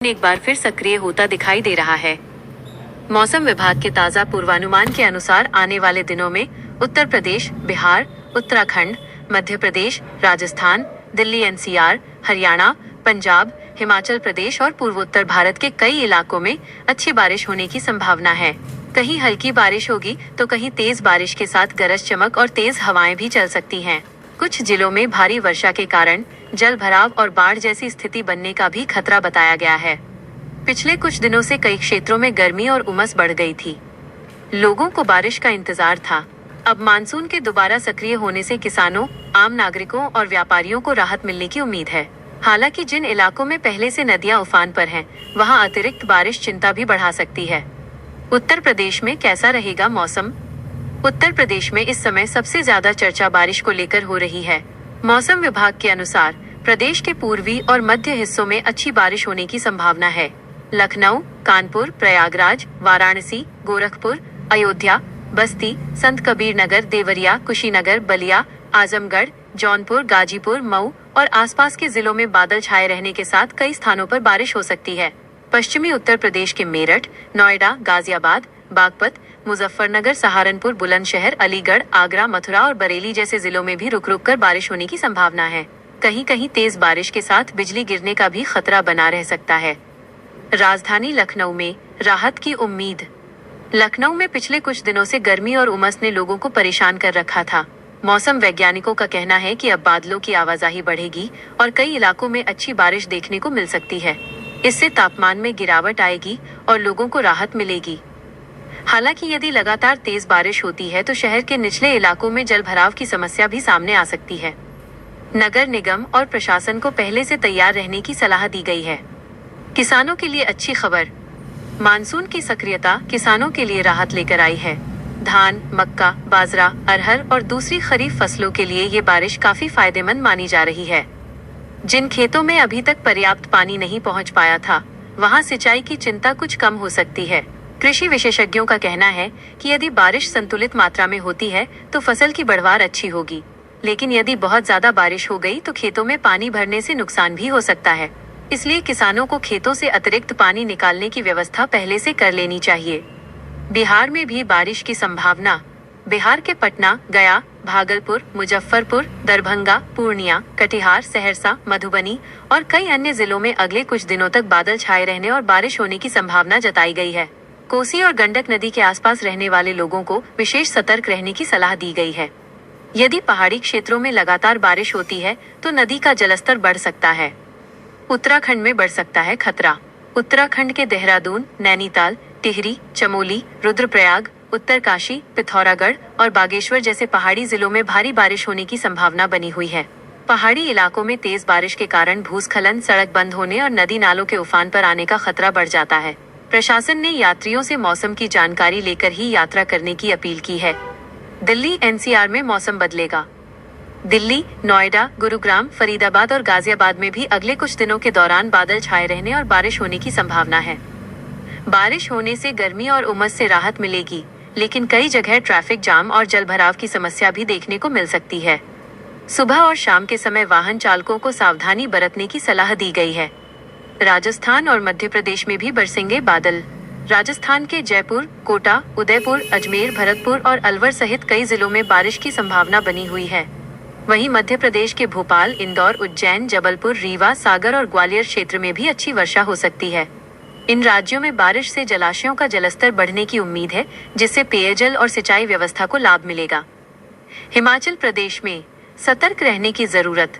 एक बार फिर सक्रिय होता दिखाई दे रहा है। मौसम विभाग के ताज़ा पूर्वानुमान के अनुसार आने वाले दिनों में उत्तर प्रदेश, बिहार, उत्तराखंड, मध्य प्रदेश, राजस्थान, दिल्ली एनसीआर, हरियाणा, पंजाब, हिमाचल प्रदेश और पूर्वोत्तर भारत के कई इलाकों में अच्छी बारिश होने की संभावना है। कहीं हल्की बारिश होगी तो कहीं तेज बारिश के साथ गरज चमक और तेज हवाएं भी चल सकती हैं। कुछ जिलों में भारी वर्षा के कारण जल भराव और बाढ़ जैसी स्थिति बनने का भी खतरा बताया गया है। पिछले कुछ दिनों से कई क्षेत्रों में गर्मी और उमस बढ़ गई थी। लोगों को बारिश का इंतजार था। अब मानसून के दोबारा सक्रिय होने से किसानों, आम नागरिकों और व्यापारियों को राहत मिलने की उम्मीद है। हालांकि जिन इलाकों में पहले से नदियां उफान पर हैं, वहां अतिरिक्त बारिश चिंता भी बढ़ा सकती है। उत्तर प्रदेश में कैसा रहेगा मौसम? उत्तर प्रदेश में इस समय सबसे ज्यादा चर्चा बारिश को लेकर हो रही है। मौसम विभाग के अनुसार प्रदेश के पूर्वी और मध्य हिस्सों में अच्छी बारिश होने की संभावना है। लखनऊ, कानपुर, प्रयागराज, वाराणसी, गोरखपुर, अयोध्या, बस्ती, संत कबीर नगर, देवरिया, कुशीनगर, बलिया, आजमगढ़, जौनपुर, गाजीपुर, मऊ और आसपास के जिलों में बादल छाए रहने के साथ कई स्थानों पर बारिश हो सकती है। पश्चिमी उत्तर प्रदेश के मेरठ, नोएडा, गाजियाबाद, बागपत, मुजफ्फरनगर, सहारनपुर, बुलंदशहर, अलीगढ़, आगरा, मथुरा और बरेली जैसे जिलों में भी रुक रुक कर बारिश होने की संभावना है। कहीं कहीं तेज बारिश के साथ बिजली गिरने का भी खतरा बना रह सकता है। राजधानी लखनऊ में राहत की उम्मीद। लखनऊ में पिछले कुछ दिनों से गर्मी और उमस ने लोगों को परेशान कर रखा था। मौसम वैज्ञानिकों का कहना है कि अब बादलों की आवाजाही बढ़ेगी और कई इलाकों में अच्छी बारिश देखने को मिल सकती है। इससे तापमान में गिरावट आएगी और लोगों को राहत मिलेगी। हालांकि यदि लगातार तेज बारिश होती है तो शहर के निचले इलाकों में जलभराव की समस्या भी सामने आ सकती है। नगर निगम और प्रशासन को पहले से तैयार रहने की सलाह दी गई है। किसानों के लिए अच्छी खबर। मानसून की सक्रियता किसानों के लिए राहत लेकर आई है। धान, मक्का, बाजरा, अरहर और दूसरी खरीफ फसलों के लिए ये बारिश काफी फायदेमंद मानी जा रही है। जिन खेतों में अभी तक पर्याप्त पानी नहीं पहुंच पाया था, वहां सिंचाई की चिंता कुछ कम हो सकती है। कृषि विशेषज्ञों का कहना है कि यदि बारिश संतुलित मात्रा में होती है तो फसल की बढ़वार अच्छी होगी, लेकिन यदि बहुत ज्यादा बारिश हो गई तो खेतों में पानी भरने से नुकसान भी हो सकता है। इसलिए किसानों को खेतों से अतिरिक्त पानी निकालने की व्यवस्था पहले से कर लेनी चाहिए। बिहार में भी बारिश की संभावना। बिहार के पटना, गया, भागलपुर, मुजफ्फरपुर, दरभंगा, पूर्णिया, कटिहार, सहरसा, मधुबनी और कई अन्य जिलों में अगले कुछ दिनों तक बादल छाए रहने और बारिश होने की संभावना जताई गई है। कोसी और गंडक नदी के आसपास रहने वाले लोगों को विशेष सतर्क रहने की सलाह दी गई है। यदि पहाड़ी क्षेत्रों में लगातार बारिश होती है तो नदी का जलस्तर बढ़ सकता है। उत्तराखंड में बढ़ सकता है खतरा। उत्तराखंड के देहरादून, नैनीताल, टिहरी, चमोली, रुद्रप्रयाग, उत्तरकाशी, पिथौरागढ़ और बागेश्वर जैसे पहाड़ी जिलों में भारी बारिश होने की संभावना बनी हुई है। पहाड़ी इलाकों में तेज बारिश के कारण भूस्खलन, सड़क बंद होने और नदी नालों के उफान पर आने का खतरा बढ़ जाता है। प्रशासन ने यात्रियों से मौसम की जानकारी लेकर ही यात्रा करने की अपील की है। दिल्ली एनसीआर में मौसम बदलेगा। दिल्ली, नोएडा, गुरुग्राम, फरीदाबाद और गाजियाबाद में भी अगले कुछ दिनों के दौरान बादल छाए रहने और बारिश होने की संभावना है। बारिश होने से गर्मी और उमस से राहत मिलेगी, लेकिन कई जगह ट्रैफिक जाम और जलभराव की समस्या भी देखने को मिल सकती है। सुबह और शाम के समय वाहन चालकों को सावधानी बरतने की सलाह दी गई है। राजस्थान और मध्य प्रदेश में भी बरसेंगे बादल। राजस्थान के जयपुर, कोटा, उदयपुर, अजमेर, भरतपुर और अलवर सहित कई जिलों में बारिश की संभावना बनी हुई है। वहीं मध्य प्रदेश के भोपाल, इंदौर, उज्जैन, जबलपुर, रीवा, सागर और ग्वालियर क्षेत्र में भी अच्छी वर्षा हो सकती है। इन राज्यों में बारिश से जलाशयों का जलस्तर बढ़ने की उम्मीद है, जिससे पेयजल और सिंचाई व्यवस्था को लाभ मिलेगा। हिमाचल प्रदेश में सतर्क रहने की जरूरत।